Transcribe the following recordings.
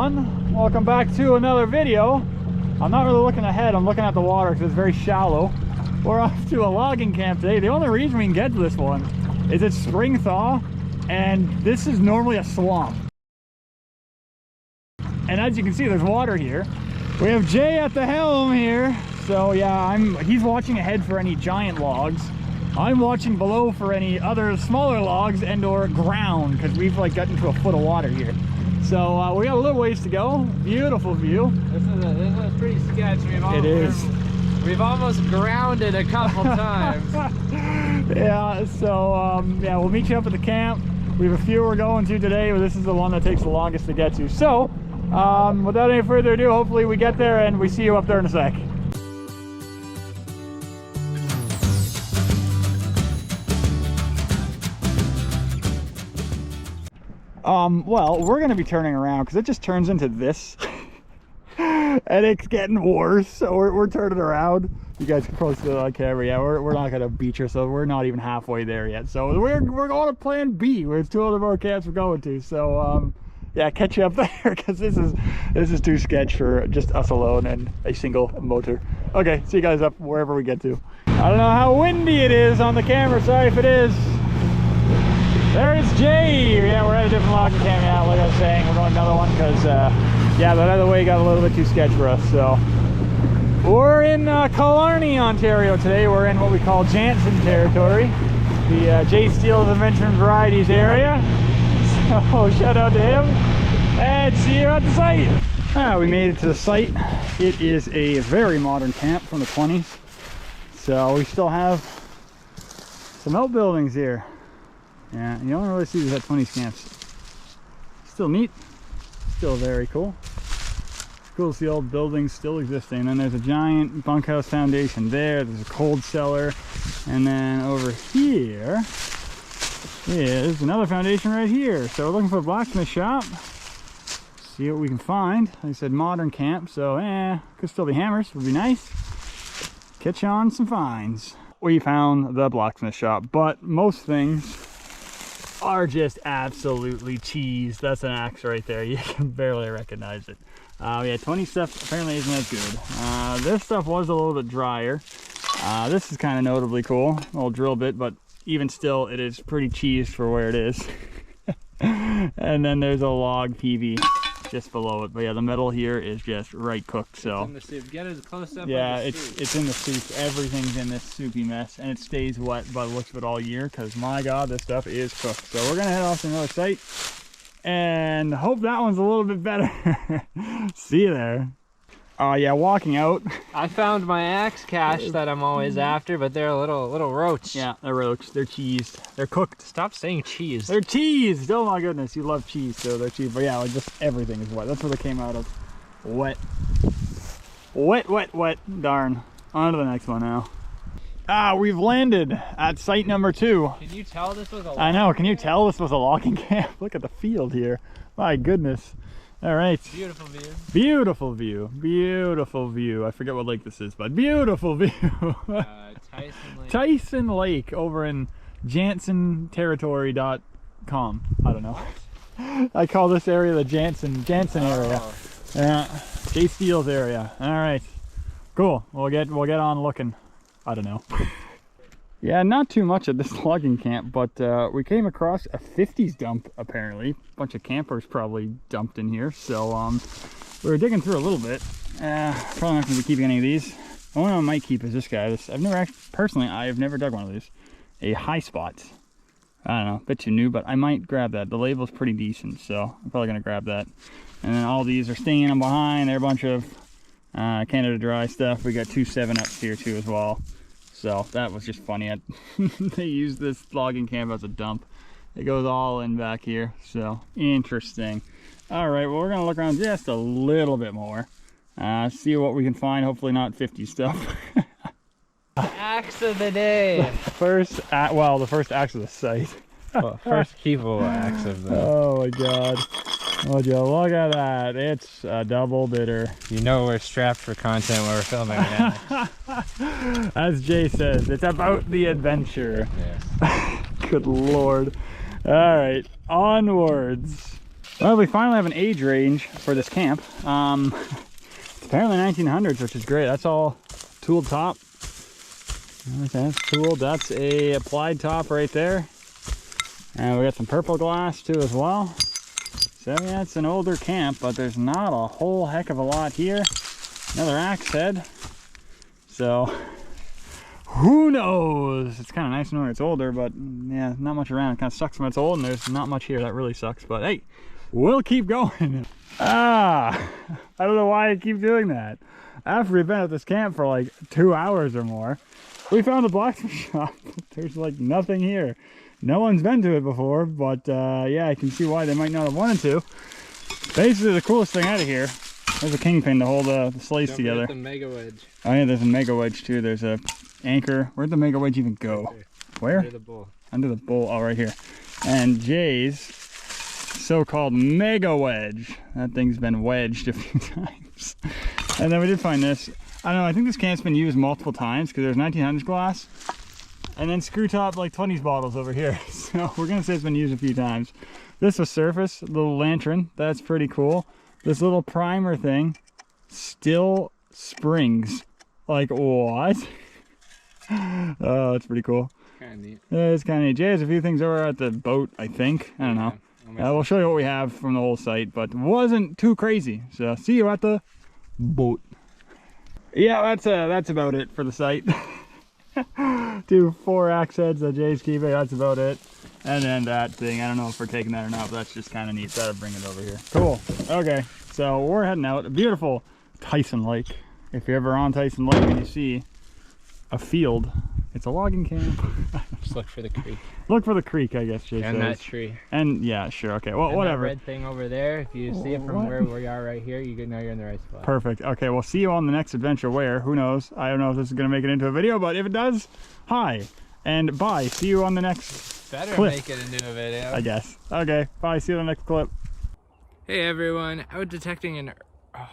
everyone, welcome back to another video. I'm not really looking ahead, I'm looking at the water because it's very shallow. We're off to a logging camp today. The only reason we can get to this one is it's spring thaw and this is normally a swamp. And as you can see, there's water here. We have Jay at the helm here. So yeah, he's watching ahead for any giant logs. I'm watching below for any other smaller logs and or ground because we've like gotten to a foot of water here. So we got a little ways to go. Beautiful view. This is pretty sketchy. We've almost grounded a couple times. Yeah, so yeah, we'll meet you up at the camp. We have a few we're going to today, but this is the one that takes the longest to get to. So without any further ado, hopefully we get there and we see you up there in a sec. Well, we're gonna be turning around because it just turns into this and it's getting worse, so we're turning around. You guys can probably see it on camera. Yeah, we're not gonna beach ourselves. We're not even halfway there yet, so we're going to plan B. There's two other more camps we're going to, so yeah, catch you up there because this is too sketch for just us alone and a single motor. Okay, see you guys up wherever we get to. I don't know how windy it is on the camera, sorry if it is. There's Jay. Yeah, we're at a different logging camp. Yeah, like I was saying, we're going to another one because yeah, that other way got a little bit too sketch for us. So we're in Killarney, Ontario today. We're in what we call Jansen territory, the Jay Steele's Adventure and Varieties area. So shout out to him and see you at the site. We made it to the site. It is a very modern camp from the 20s. So we still have some outbuildings here. Yeah, you don't really see these at 20s camps. Still neat, still very cool. Cool to see old buildings still existing. And then there's a giant bunkhouse foundation there. There's a cold cellar. And then over here is another foundation right here. So we're looking for a blacksmith shop. See what we can find. Like I said, modern camp, so could still be hammers, would be nice. Catch on some finds. We found the blacksmith shop, but most things are just absolutely cheese. That's an axe right there. You can barely recognize it. Yeah, 20 stuff apparently isn't as good. This stuff was a little bit drier. This is kind of notably cool, a little drill bit, but even still it is pretty cheese for where it is. And then there's a log PV just below it, but yeah, the metal here is just right cooked. So it's in the soup. Get as close up. Yeah, it's in the soup. Everything's in this soupy mess, and it stays wet by the looks of it all year because my god, this stuff is cooked. So we're gonna head off to another site and hope that one's a little bit better. See you there. Yeah, walking out. I found my axe cache that I'm always after, but they're a little roach. Yeah, they're roach. They're cheesed. They're cooked. Stop saying cheese. They're cheesed. Oh my goodness, you love cheese, so they're cheesed. But yeah, like just everything is wet. That's where they came out of. Wet. Wet, wet, wet. Darn. On to the next one now. We've landed at site number 2. Can you tell this was a logging I know, can you camp? tell this was a logging camp? Look at the field here. My goodness. All right. Beautiful view. Beautiful view. Beautiful view. I forget what lake this is, but beautiful view. Tyson Lake. Tyson Lake over in JansonTerritory.com. I don't know. I call this area the Jansen area. Yeah. Jay Steele's area. All right. Cool. We'll get on looking. I don't know. Yeah, not too much at this logging camp, but we came across a 50s dump apparently. A bunch of campers probably dumped in here, so we were digging through a little bit. Probably not going to be keeping any of these. The one I might keep is this guy. I've never dug one of these. A High Spot. I don't know, a bit too new, but I might grab that. The label's pretty decent, so I'm probably going to grab that. And then all these are staying on behind. They're a bunch of Canada Dry stuff. We got 2 7-Ups here too as well. So that was just funny. They use this logging camp as a dump. It goes all in back here. So interesting. All right, well, we're gonna look around just a little bit more. See what we can find. Hopefully not 50 stuff. Axe of the day. The first axe of the site. Well, first keepable axe of the. Oh my god. Would you look at that? It's a double bitter. You know we're strapped for content when we're filming now. As Jay says, it's about the adventure. Yes. Good lord. All right, onwards. Well, we finally have an age range for this camp. It's apparently 1900s, which is great. That's all tooled top. That's tooled. That's a applied top right there. And we got some purple glass too as well. So yeah, it's an older camp, but there's not a whole heck of a lot here. Another axe head. So who knows? It's kind of nice knowing it's older, but yeah, not much around. It kind of sucks when it's old and there's not much here. That really sucks, but hey, we'll keep going. I don't know why I keep doing that. After we've been at this camp for like 2 hours or more, we found a blacksmith shop. There's like nothing here. No one's been to it before, but yeah, I can see why they might not have wanted to. Basically, the coolest thing out of here, there's a kingpin to hold the sleighs together. The mega wedge. Oh yeah, there's a mega wedge too. There's a anchor. Where'd the mega wedge even go? Right where? Under the bowl. Under the bowl. Oh, right here. And Jay's so-called mega wedge. That thing's been wedged a few times. And then we did find this. I don't know, I think this camp's been used multiple times because there's 1900s glass. And then screw top like 20s bottles over here. So we're gonna say it's been used a few times. This was surface, little lantern. That's pretty cool. This little primer thing still springs. Like what? Oh, that's pretty cool. Kind of neat. It's kind of neat. Jay has a few things over at the boat, I think. I don't know. We'll show you what we have from the whole site, but it wasn't too crazy. So see you at the boat. Yeah, that's about it for the site. 4 axe heads that Jay's keeping, that's about it. And then that thing, I don't know if we're taking that or not, but that's just kind of neat. Gotta bring it over here. Cool. Okay, so we're heading out. A beautiful Tyson Lake. If you're ever on Tyson Lake and you see a field, it's a logging camp. Just look for the creek. Look for the creek, I guess Jay says. And that tree. And yeah, sure, okay, well, and whatever. That red thing over there, if you see it from where we are right here, you know you're in the right spot. Perfect. Okay, we'll see you on the next adventure where, who knows? I don't know if this is going to make it into a video, but if it does, hi. And bye. See you on the next clip. Make it into a video. I guess. Okay, bye. See you on the next clip. Hey everyone, out detecting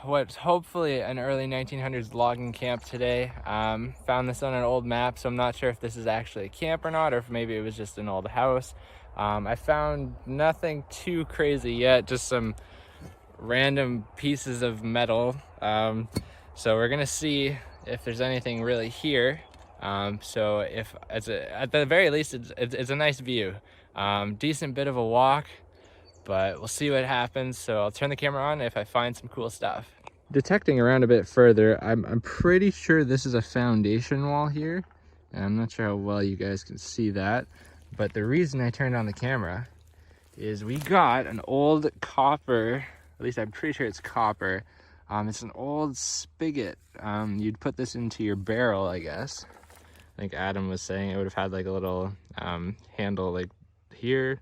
what's hopefully an early 1900s logging camp today. Found this on an old map, so I'm not sure if this is actually a camp or not, or if maybe it was just an old house. I found nothing too crazy yet, just some random pieces of metal. So we're gonna see if there's anything really here. So if at the very least it's a nice view. Decent bit of a walk, but we'll see what happens. So I'll turn the camera on if I find some cool stuff. Detecting around a bit further, I'm pretty sure this is a foundation wall here. And I'm not sure how well you guys can see that, but the reason I turned on the camera is we got an old copper, at least I'm pretty sure it's copper. It's an old spigot. You'd put this into your barrel, I guess. I think Adam was saying it would have had like a little handle like here.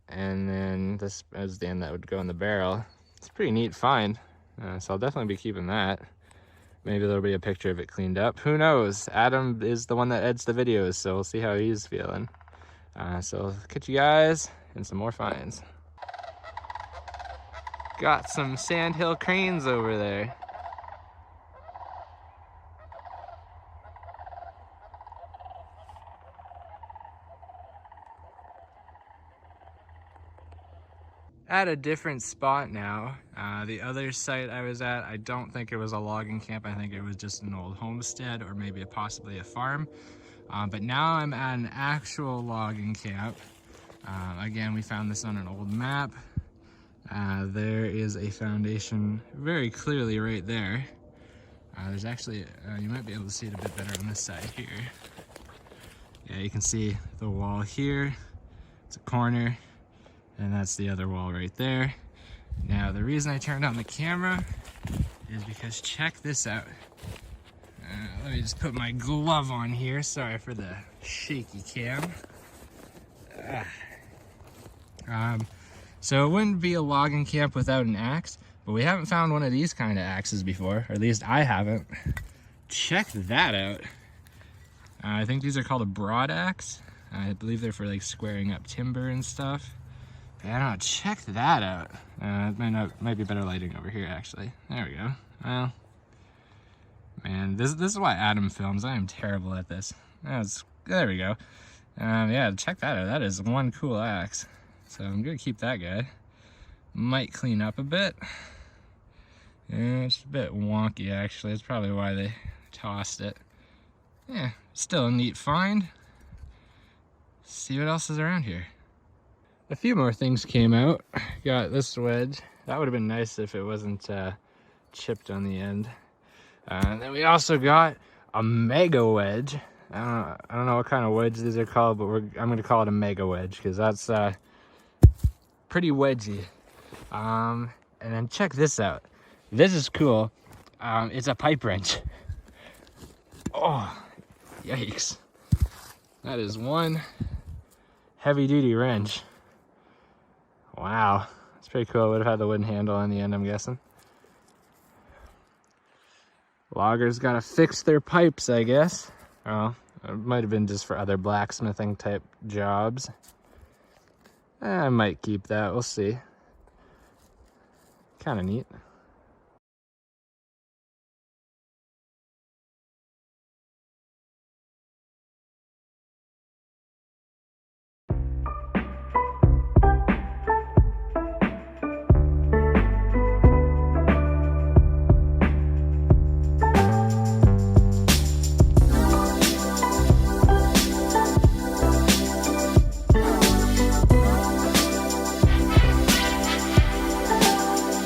And then this is the end that would go in the barrel. It's a pretty neat find. So I'll definitely be keeping that. Maybe there'll be a picture of it cleaned up. Who knows? Adam is the one that edits the videos, so we'll see how he's feeling. So I'll catch you guys in some more finds. Got some sandhill cranes over there. At a different spot now. The other site I was at, I don't think it was a logging camp. I think it was just an old homestead or maybe possibly a farm. But now I'm at an actual logging camp. Again, we found this on an old map. There is a foundation very clearly right there. There's actually, you might be able to see it a bit better on this side here. Yeah, you can see the wall here. It's a corner. And that's the other wall right there. Now, the reason I turned on the camera is because check this out. Let me just put my glove on here. Sorry for the shaky cam. So it wouldn't be a logging camp without an axe, but we haven't found one of these kind of axes before, or at least I haven't. Check that out. I think these are called a broad axe. I believe they're for like squaring up timber and stuff. I don't know, check that out. It might be better lighting over here, actually. There we go. Well, man, this is why Adam films. I am terrible at this. There we go. Yeah, check that out. That is one cool axe. So I'm gonna keep that guy. Might clean up a bit. Yeah, it's a bit wonky actually. It's probably why they tossed it. Yeah, still a neat find. See what else is around here. A few more things came out. Got this wedge. That would have been nice if it wasn't chipped on the end. And then we also got a mega wedge. I don't know what kind of wedge these are called, but I'm going to call it a mega wedge because that's pretty wedgy. And then check this out. This is cool. It's a pipe wrench. Oh, yikes. That is one heavy-duty wrench. Wow, that's pretty cool. It would have had the wooden handle on the end, I'm guessing. Loggers gotta fix their pipes, I guess. Oh, it might have been just for other blacksmithing type jobs. I might keep that, we'll see. Kind of neat.